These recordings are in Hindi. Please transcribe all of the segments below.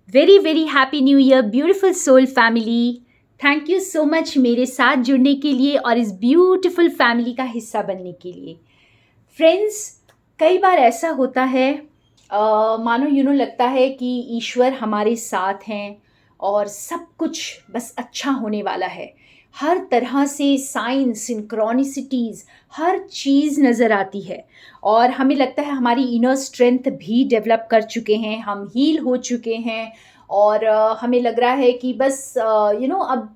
Very very happy new year beautiful soul family. Thank you so much मेरे साथ जुड़ने के लिए और इस ब्यूटीफुल फैमिली का हिस्सा बनने के लिए। फ्रेंड्स, कई बार ऐसा होता है मानो लगता है कि ईश्वर हमारे साथ हैं और सब कुछ बस अच्छा होने वाला है। हर तरह से साइंस सिंक्रोनिसिटीज़ हर चीज़ नज़र आती है और हमें लगता है हमारी इनर स्ट्रेंथ भी डेवलप कर चुके हैं, हम हील हो चुके हैं और हमें लग रहा है कि बस अब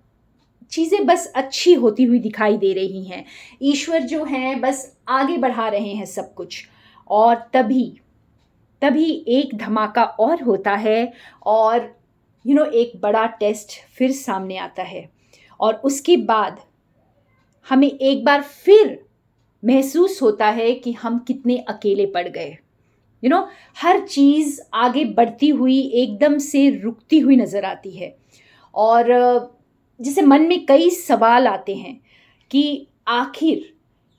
चीज़ें बस अच्छी होती हुई दिखाई दे रही हैं। ईश्वर जो हैं बस आगे बढ़ा रहे हैं सब कुछ। और तभी तभी एक धमाका और होता है और एक बड़ा टेस्ट फिर सामने आता है और उसके बाद हमें एक बार फिर महसूस होता है कि हम कितने अकेले पड़ गए। हर चीज़ आगे बढ़ती हुई एकदम से रुकती हुई नज़र आती है और जैसे मन में कई सवाल आते हैं कि आखिर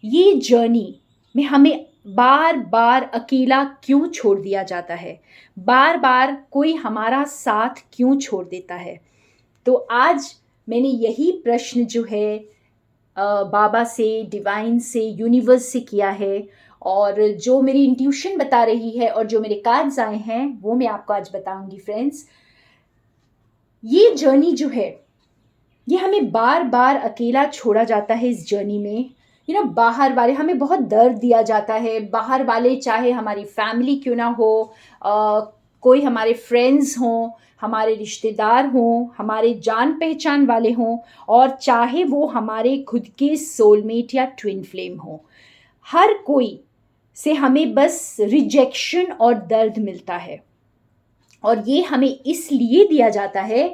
ये जर्नी में हमें बार बार अकेला क्यों छोड़ दिया जाता है, बार बार कोई हमारा साथ क्यों छोड़ देता है। तो आज मैंने यही प्रश्न जो है बाबा से, डिवाइन से, यूनिवर्स से किया है और जो मेरी इंट्यूशन बता रही है और जो मेरे कार्ड्स आए हैं वो मैं आपको आज बताऊंगी। फ्रेंड्स, ये जर्नी जो है ये हमें बार बार अकेला छोड़ा जाता है। इस जर्नी में बाहर वाले हमें बहुत दर्द दिया जाता है। बाहर वाले चाहे हमारी फैमिली क्यों ना हो, कोई हमारे फ्रेंड्स हों, हमारे रिश्तेदार हों, हमारे जान पहचान वाले हों और चाहे वो हमारे खुद के सोलमेट या ट्विन फ्लेम हों, हर कोई से हमें बस रिजेक्शन और दर्द मिलता है। और ये हमें इसलिए दिया जाता है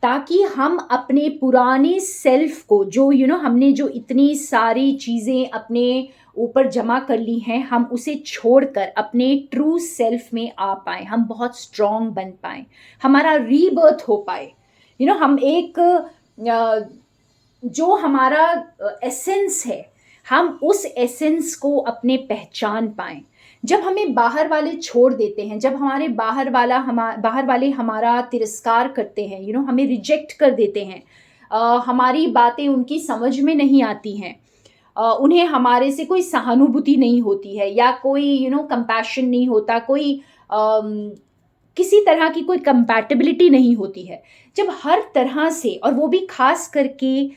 ताकि हम अपने पुराने सेल्फ को जो हमने जो इतनी सारी चीज़ें अपने ऊपर जमा कर ली हैं, हम उसे छोड़कर अपने ट्रू सेल्फ में आ पाएँ, हम बहुत स्ट्रॉन्ग बन पाएँ, हमारा रीबर्थ हो पाए। हम एक जो हमारा एसेंस है, हम उस एसेंस को अपने पहचान पाएँ। जब हमें बाहर वाले छोड़ देते हैं, जब हमारे बाहर वाले हमारा तिरस्कार करते हैं, हमें रिजेक्ट कर देते हैं, हमारी बातें उनकी समझ में नहीं आती हैं, उन्हें हमारे से कोई सहानुभूति नहीं होती है या कोई कंपैशन नहीं होता, कोई किसी तरह की कोई कंपैटिबिलिटी नहीं होती है। जब हर तरह से, और वो भी खास करके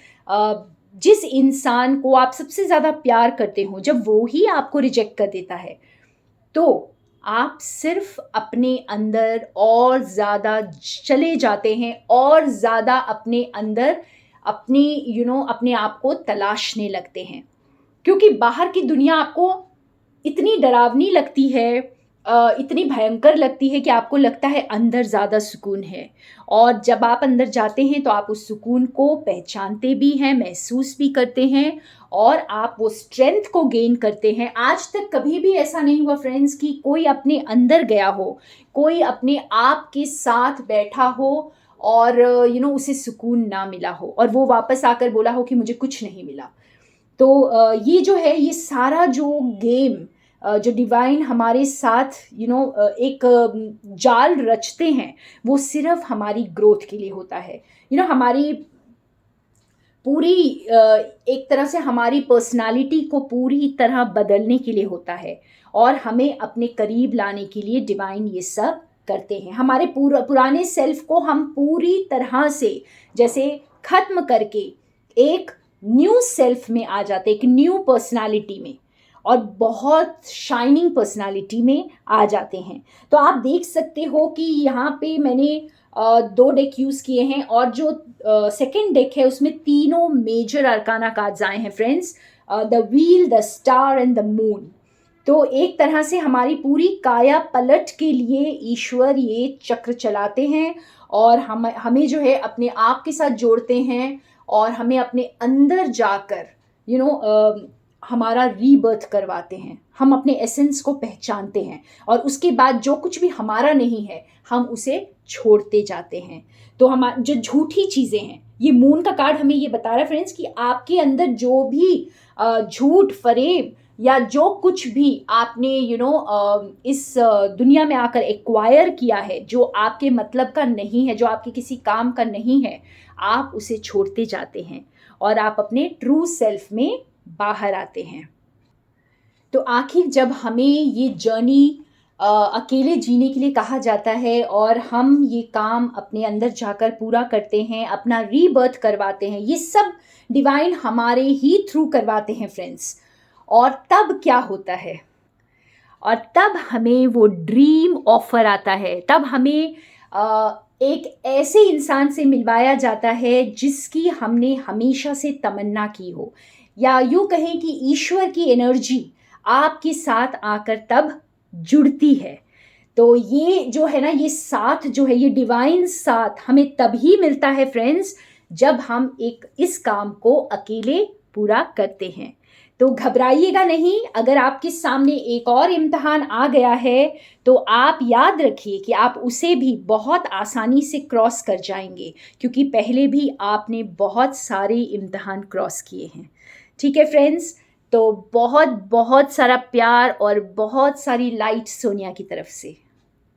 जिस इंसान को आप सबसे ज़्यादा प्यार करते हो, जब वो ही आपको रिजेक्ट कर देता है, तो आप सिर्फ अपने अंदर और ज़्यादा चले जाते हैं और ज़्यादा अपने अंदर अपनी अपने आप को तलाशने लगते हैं। क्योंकि बाहर की दुनिया आपको इतनी डरावनी लगती है, इतनी भयंकर लगती है कि आपको लगता है अंदर ज़्यादा सुकून है। और जब आप अंदर जाते हैं तो आप उस सुकून को पहचानते भी हैं, महसूस भी करते हैं और आप वो स्ट्रेंथ को गेन करते हैं। आज तक कभी भी ऐसा नहीं हुआ फ्रेंड्स कि कोई अपने अंदर गया हो, कोई अपने आप के साथ बैठा हो और उसे सुकून ना मिला हो और वो वापस आकर बोला हो कि मुझे कुछ नहीं मिला। तो ये जो है, ये सारा जो गेम जो डिवाइन हमारे साथ एक जाल रचते हैं, वो सिर्फ हमारी ग्रोथ के लिए होता है। हमारी पूरी एक तरह से हमारी पर्सनालिटी को पूरी तरह बदलने के लिए होता है और हमें अपने करीब लाने के लिए डिवाइन ये सब करते हैं। हमारे पुराने सेल्फ को हम पूरी तरह से जैसे खत्म करके एक न्यू सेल्फ में आ जाते हैं, एक न्यू पर्सनालिटी में और बहुत शाइनिंग पर्सनालिटी में आ जाते हैं। तो आप देख सकते हो कि यहाँ पे मैंने 2 डेक यूज़ किए हैं और जो सेकेंड डेक है उसमें तीनों मेजर अरकाना कार्ड्स आए हैं friends, the wheel, the star and the moon. तो एक तरह से हमारी पूरी काया पलट के लिए ईश्वर ये चक्र चलाते हैं और हमें जो है अपने आप के साथ जोड़ते हैं और हमें अपने अंदर जाकर हमारा रीबर्थ करवाते हैं। हम अपने एसेंस को पहचानते हैं और उसके बाद जो कुछ भी हमारा नहीं है हम उसे छोड़ते जाते हैं। तो हम जो झूठी चीज़ें हैं, ये मून का कार्ड हमें ये बता रहा है फ्रेंड्स कि आपके अंदर जो भी झूठ फरेब या जो कुछ भी आपने इस दुनिया में आकर एक्वायर किया है, जो आपके मतलब का नहीं है, जो आपके किसी काम का नहीं है, आप उसे छोड़ते जाते हैं और आप अपने ट्रू सेल्फ में बाहर आते हैं। तो आखिर जब हमें ये जर्नी अकेले जीने के लिए कहा जाता है और हम ये काम अपने अंदर जाकर पूरा करते हैं, अपना रीबर्थ करवाते हैं, ये सब डिवाइन हमारे ही थ्रू करवाते हैं फ्रेंड्स। और तब क्या होता है? और तब हमें वो ड्रीम ऑफर आता है, तब हमें एक ऐसे इंसान से मिलवाया जाता है जिसकी हमने हमेशा से तमन्ना की हो, या यूँ कहें कि ईश्वर की एनर्जी आपके साथ आकर तब जुड़ती है। तो ये जो है ना, ये साथ जो है, ये डिवाइन साथ हमें तभी मिलता है फ्रेंड्स, जब हम एक इस काम को अकेले पूरा करते हैं। तो घबराइएगा नहीं, अगर आपके सामने एक और इम्तिहान आ गया है तो आप याद रखिए कि आप उसे भी बहुत आसानी से क्रॉस कर जाएंगे, क्योंकि पहले भी आपने बहुत सारे इम्तिहान क्रॉस किए हैं। ठीक है फ्रेंड्स, तो बहुत बहुत सारा प्यार और बहुत सारी लाइट सोनिया की तरफ से।